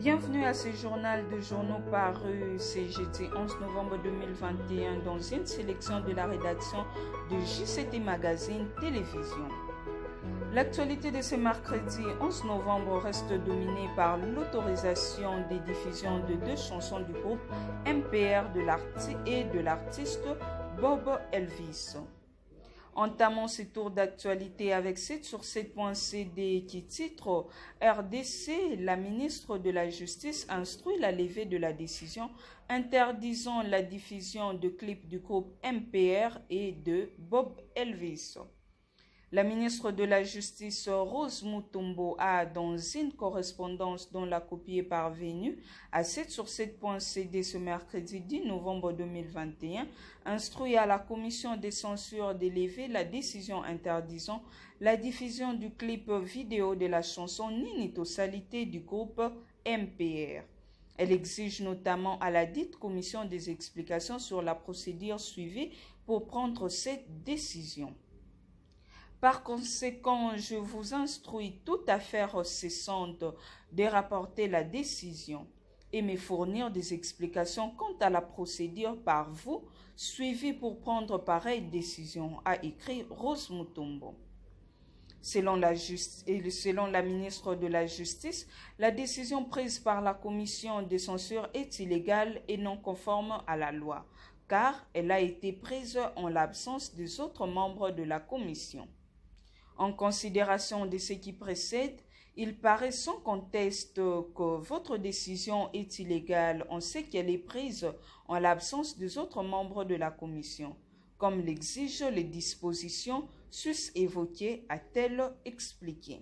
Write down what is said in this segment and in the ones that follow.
Bienvenue à ce journal de journaux paru ce jeudi 11 novembre 2021 dans une sélection de la rédaction de JCT Magazine Télévision. L'actualité de ce mercredi 11 novembre reste dominée par l'autorisation des diffusions de deux chansons du groupe MPR et de l'artiste Bob Elvis. Entamons ce tour d'actualité avec 7 sur 7.cd qui titre RDC, la ministre de la Justice instruit la levée de la décision interdisant la diffusion de clips du groupe MPR et de Bob Elvis. La ministre de la Justice, Rose Mutombo, a, dans une correspondance dont la copie est parvenue à 7 sur 7.cd ce mercredi 10 novembre 2021, instruit à la commission des censures d'élever la décision interdisant la diffusion du clip vidéo de la chanson Ninitosalité du groupe MPR. Elle exige notamment à la dite commission des explications sur la procédure suivie pour prendre cette décision. Par conséquent, je vous instruis toute affaire cessante de rapporter la décision et me fournir des explications quant à la procédure par vous, suivie pour prendre pareille décision, a écrit Rose Mutombo. Selon la ministre de la Justice, la décision prise par la commission de censure est illégale et non conforme à la loi, car elle a été prise en l'absence des autres membres de la commission. En considération de ce qui précède, il paraît sans conteste que votre décision est illégale en ce qu'elle est prise en l'absence des autres membres de la commission, comme l'exigent les dispositions sus-évoquées, a-t-elle expliqué.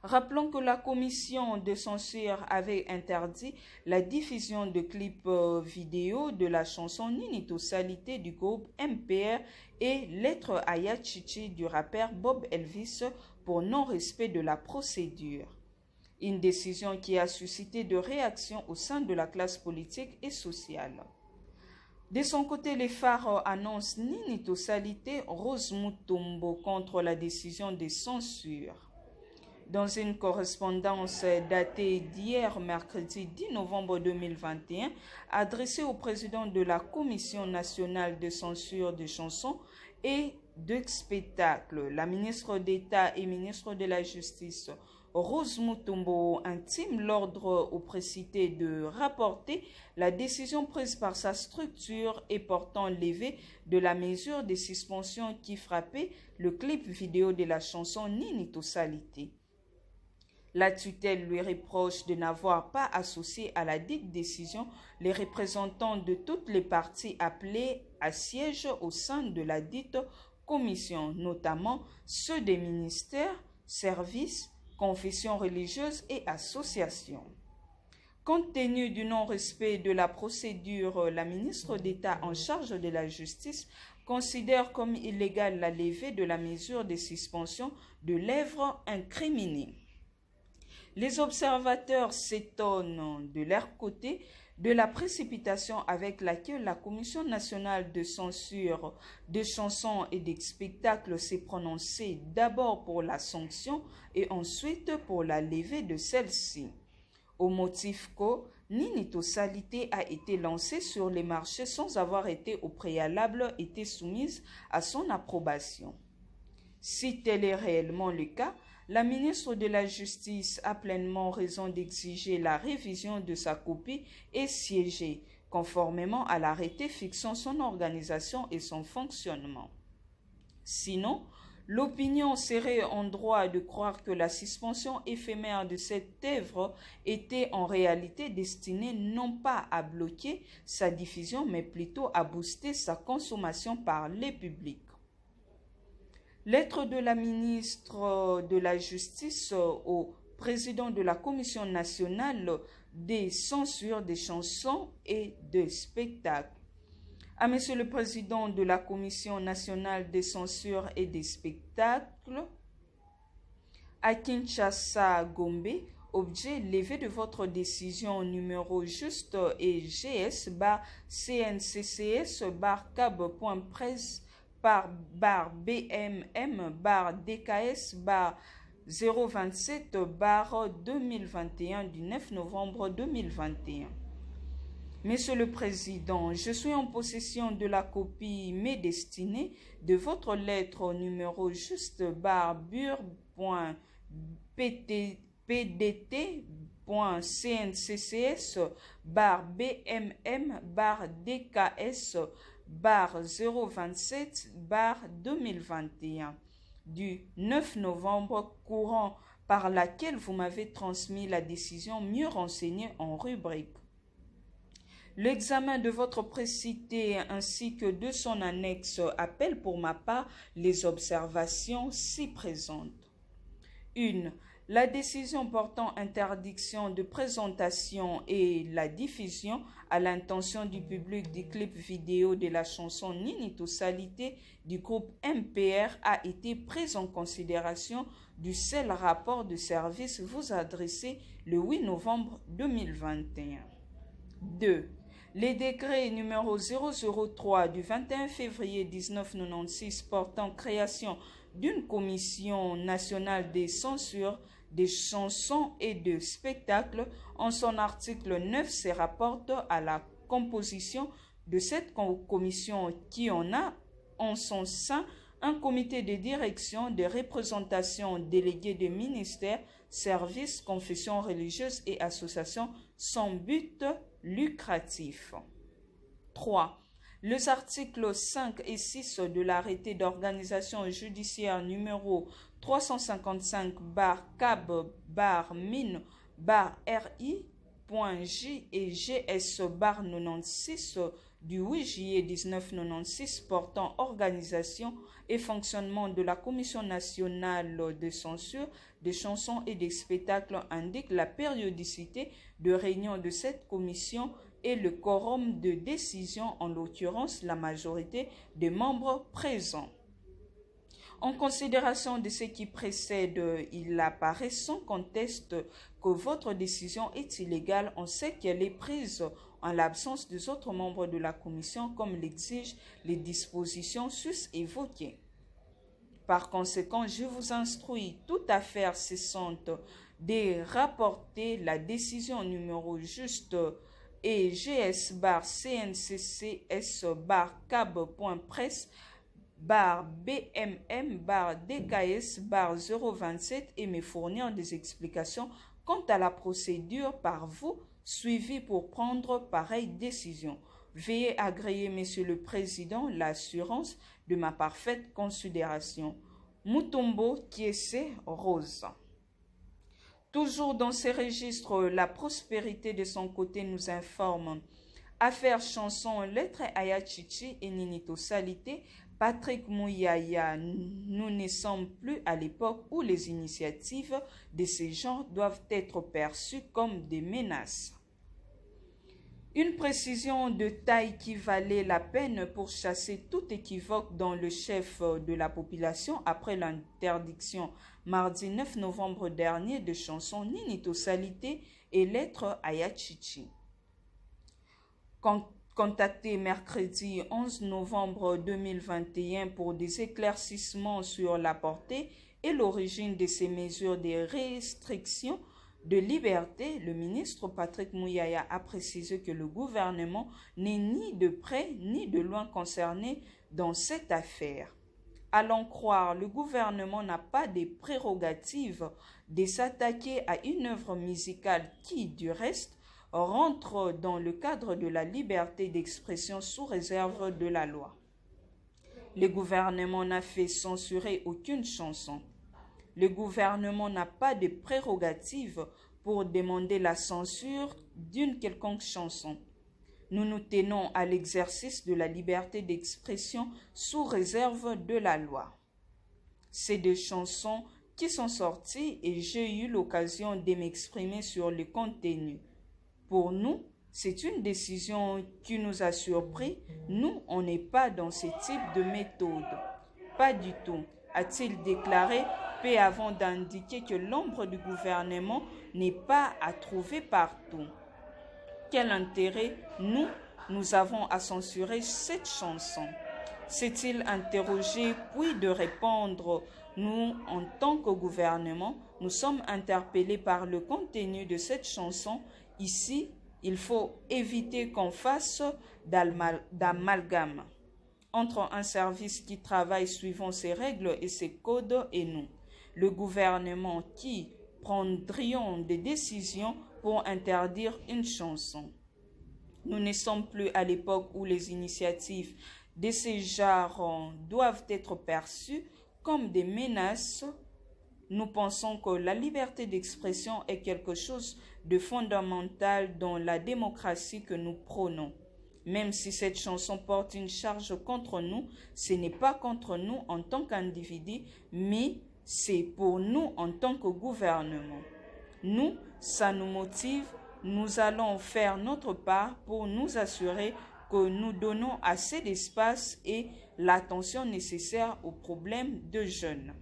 Rappelons que la commission de censure avait interdit la diffusion de clips vidéo de la chanson Ninitosalité du groupe MPR et Lettre Aya Chichi du rappeur Bob Elvis pour non-respect de la procédure. Une décision qui a suscité de réactions au sein de la classe politique et sociale. De son côté, les phares annoncent Ninitosalité Rose Mutombo contre la décision de censure. Dans une correspondance datée d'hier, mercredi 10 novembre 2021, adressée au président de la Commission nationale de censure des chansons et de spectacles, la ministre d'État et ministre de la Justice, Rose Mutombo, intime l'ordre au précité de rapporter la décision prise par sa structure et portant levée de la mesure de suspension qui frappait le clip vidéo de la chanson Ninitosalité. La tutelle lui reproche de n'avoir pas associé à la dite décision les représentants de toutes les parties appelées à siège au sein de la dite commission, notamment ceux des ministères, services, confessions religieuses et associations. Compte tenu du non-respect de la procédure, la ministre d'État en charge de la justice considère comme illégale la levée de la mesure de suspension de l'œuvre incriminée. Les observateurs s'étonnent de leur côté de la précipitation avec laquelle la Commission nationale de censure des chansons et des spectacles s'est prononcée d'abord pour la sanction et ensuite pour la levée de celle-ci. Au motif que Ninitosalité a été lancée sur les marchés sans avoir été au préalable été soumise à son approbation. Si tel est réellement le cas, la ministre de la Justice a pleinement raison d'exiger la révision de sa copie et siéger, conformément à l'arrêté fixant son organisation et son fonctionnement. Sinon, l'opinion serait en droit de croire que la suspension éphémère de cette œuvre était en réalité destinée non pas à bloquer sa diffusion, mais plutôt à booster sa consommation par les publics. Lettre de la ministre de la Justice au président de la Commission nationale des censures des chansons et des spectacles. À Monsieur le Président de la Commission nationale des censures et des spectacles, à Kinshasa Gombe, objet levé de votre décision numéro juste et GS/CNCCS/cab.presse /BMM/DKS 027/2021 du 9 novembre 2021. Monsieur le Président, je suis en possession de la copie m'est destinée de votre lettre numéro juste/pdt.cnccS/bmm/dks/027/2021 du 9 novembre courant, par laquelle vous m'avez transmis la décision mieux renseignée en rubrique. L'examen de votre précité ainsi que de son annexe appelle pour ma part les observations ci présentes. 1. La décision portant interdiction de présentation et la diffusion à l'intention du public du clip vidéo de la chanson Ninito Salité du groupe MPR a été prise en considération du seul rapport de service vous adressé le 8 novembre 2021. 2. Les décrets numéro 003 du 21 février 1996 portant création d'une commission nationale des censures des chansons et de spectacles, en son article 9 se rapporte à la composition de cette commission qui en a en son sein un comité de direction, de représentation délégués des ministères, services, confessions religieuses et associations sans but lucratif. 3. Les articles 5 et 6 de l'arrêté d'organisation judiciaire numéro 355/CAB/MIN/RI.J et GS/96 du 8 juillet 1996 portant organisation et fonctionnement de la Commission nationale de censure des chansons et des spectacles indiquent la périodicité de réunion de cette commission et le quorum de décision, en l'occurrence la majorité des membres présents. En considération de ce qui précède, il apparaît sans conteste que votre décision est illégale en ce qu'elle est prise en l'absence des autres membres de la commission, comme l'exigent les dispositions sus-évoquées. Par conséquent, je vous instruis, toute affaire cessante, de rapporter la décision numéro juste et GS/CNCCS/BMM/DKS/027 et me fournir des explications quant à la procédure par vous suivie pour prendre pareille décision. Veuillez agréer, Monsieur le Président, l'assurance de ma parfaite considération. Mutombo Kiese Rose. Toujours dans ces registres, la prospérité de son côté nous informe. Affaire chanson, lettre Aya Chichi et Ninito Salité, Patrick Mouyaya, nous ne sommes plus à l'époque où les initiatives de ce genre doivent être perçues comme des menaces. Une précision de taille qui valait la peine pour chasser tout équivoque dans le chef de la population après l'interdiction mardi 9 novembre dernier de chansons Ninito Salité et lettre Aya Chichi. Contacté mercredi 11 novembre 2021 pour des éclaircissements sur la portée et l'origine de ces mesures de restriction de liberté, le ministre Patrick Mouyaya a précisé que le gouvernement n'est ni de près ni de loin concerné dans cette affaire. À l'en croire, le gouvernement n'a pas de prérogatives de s'attaquer à une œuvre musicale qui, du reste, rentre dans le cadre de la liberté d'expression sous réserve de la loi. Le gouvernement n'a fait censurer aucune chanson. Le gouvernement n'a pas de prérogative pour demander la censure d'une quelconque chanson. Nous nous tenons à l'exercice de la liberté d'expression sous réserve de la loi. Ces deux chansons qui sont sorties et j'ai eu l'occasion de m'exprimer sur le contenu. Pour nous, c'est une décision qui nous a surpris. Nous, on n'est pas dans ce type de méthode. Pas du tout, a-t-il déclaré peu avant d'indiquer que l'ombre du gouvernement n'est pas à trouver partout. Quel intérêt nous avons à censurer cette chanson? S'est-il interrogé puis de répondre, nous, en tant que gouvernement, nous sommes interpellés par le contenu de cette chanson. Ici, il faut éviter qu'on fasse d'amalgame entre un service qui travaille suivant ses règles et ses codes et nous, le gouvernement qui prendrions des décisions pour interdire une chanson. Nous ne sommes plus à l'époque où les initiatives de ces genres doivent être perçues comme des menaces. Nous pensons que la liberté d'expression est quelque chose de fondamental dans la démocratie que nous prônons. Même si cette chanson porte une charge contre nous, ce n'est pas contre nous en tant qu'individus, mais c'est pour nous en tant que gouvernement. Nous, ça nous motive, nous allons faire notre part pour nous assurer que nous donnons assez d'espace et l'attention nécessaire aux problèmes de jeunes.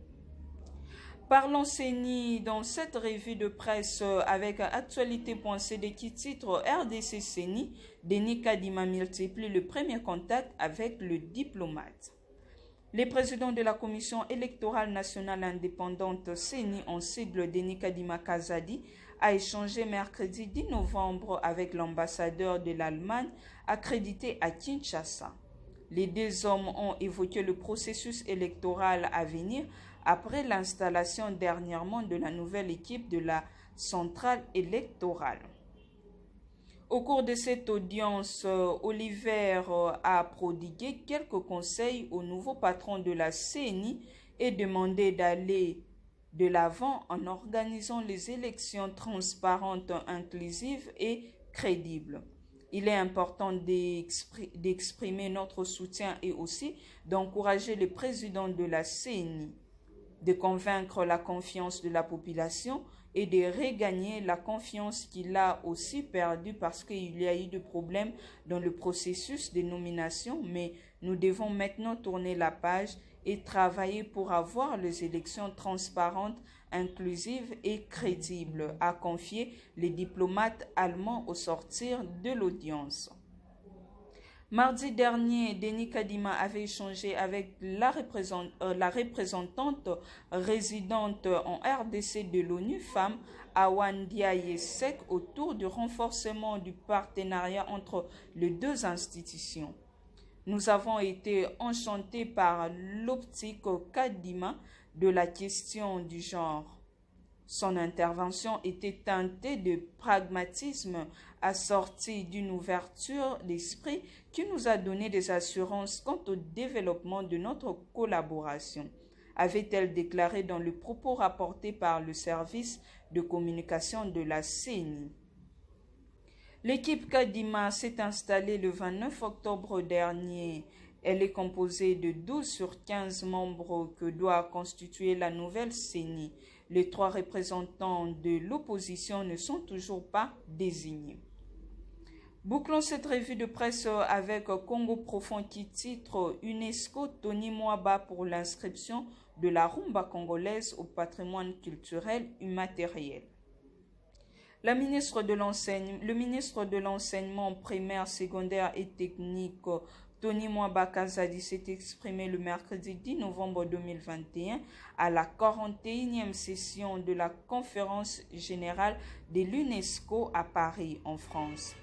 Parlons CENI dans cette revue de presse avec actualité.cd qui titre RDC CENI, Denis Kadima multiplie le premier contact avec le diplomate. Le président de la Commission électorale nationale indépendante CENI en sigle Denis Kadima Kazadi a échangé mercredi 10 novembre avec l'ambassadeur de l'Allemagne accrédité à Kinshasa. Les deux hommes ont évoqué le processus électoral à venir après l'installation dernièrement de la nouvelle équipe de la centrale électorale. Au cours de cette audience, Oliver a prodigué quelques conseils au nouveau patron de la CENI et demandé d'aller de l'avant en organisant les élections transparentes, inclusives et crédibles. Il est important d'exprimer notre soutien et aussi d'encourager le président de la CENI, de convaincre la confiance de la population et de regagner la confiance qu'il a aussi perdue parce qu'il y a eu des problèmes dans le processus de nomination, mais nous devons maintenant tourner la page et travailler pour avoir les élections transparentes, inclusives et crédibles, a confié le diplomate allemand au sortir de l'audience. Mardi dernier, Denis Kadima avait échangé avec la représentante résidente en RDC de l'ONU, femme Awan Diaye Sek, autour du renforcement du partenariat entre les deux institutions. Nous avons été enchantés par l'optique Kadima de la question du genre. Son intervention était teintée de pragmatisme assortie d'une ouverture d'esprit qui nous a donné des assurances quant au développement de notre collaboration, avait-elle déclaré dans le propos rapporté par le service de communication de la CENI. L'équipe Kadima s'est installée le 29 octobre dernier. Elle est composée de 12 sur 15 membres que doit constituer la nouvelle CENI. Les 3 représentants de l'opposition ne sont toujours pas désignés. Bouclons cette revue de presse avec Congo Profond qui titre UNESCO Tony Mwaba pour l'inscription de la rumba congolaise au patrimoine culturel immatériel. Le ministre de l'enseignement primaire, secondaire et technique, Tony Mwaba Kazadi, s'est exprimé le mercredi 10 novembre 2021 à la 41e session de la conférence générale de l'UNESCO à Paris, en France.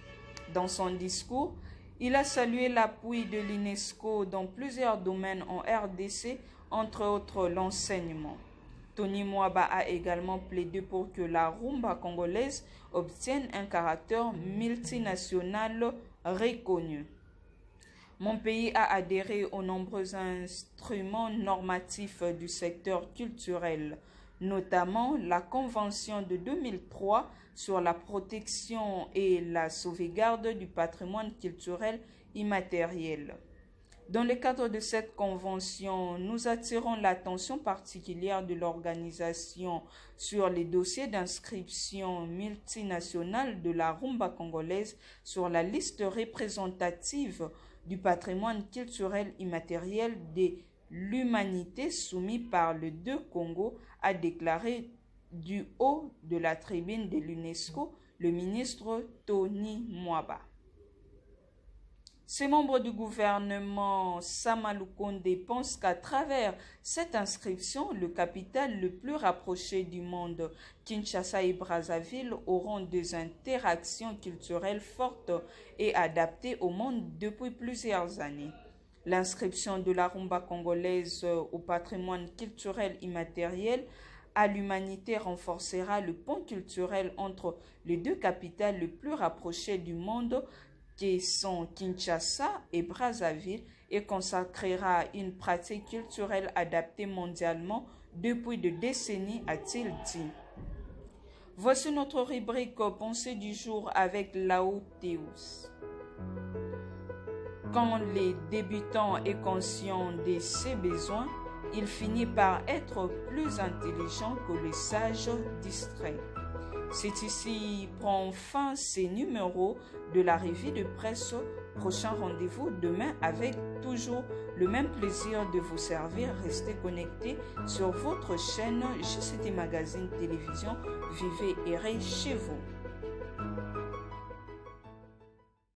Dans son discours, il a salué l'appui de l'UNESCO dans plusieurs domaines en RDC, entre autres l'enseignement. Tony Mwaba a également plaidé pour que la rumba congolaise obtienne un caractère multinational reconnu. Mon pays a adhéré aux nombreux instruments normatifs du secteur culturel, notamment la Convention de 2003 sur la protection et la sauvegarde du patrimoine culturel immatériel. Dans le cadre de cette convention, nous attirons l'attention particulière de l'organisation sur les dossiers d'inscription multinationale de la rumba congolaise sur la liste représentative du patrimoine culturel immatériel de l'humanité soumis par le 2 Congo, a déclaré du haut de la tribune de l'UNESCO le ministre Tony Mwaba. Ces membres du gouvernement Sama Lukonde pensent qu'à travers cette inscription, le capital le plus rapproché du monde, Kinshasa et Brazzaville, auront des interactions culturelles fortes et adaptées au monde depuis plusieurs années. L'inscription de la rumba congolaise au patrimoine culturel immatériel à l'humanité renforcera le pont culturel entre les deux capitales les plus rapprochées du monde, qui sont Kinshasa et Brazzaville, et consacrera une pratique culturelle adaptée mondialement depuis des décennies, a-t-il dit. Voici notre rubrique Pensée du jour avec Lao Théus. Quand les débutants est conscient de ses besoins, il finit par être plus intelligent que les sages distraits. C'est ici prend fin ces numéros de la revue de presse. Prochain rendez-vous demain avec toujours le même plaisir de vous servir. Restez connectés sur votre chaîne JCT Magazine Télévision. Vivez et restez chez vous.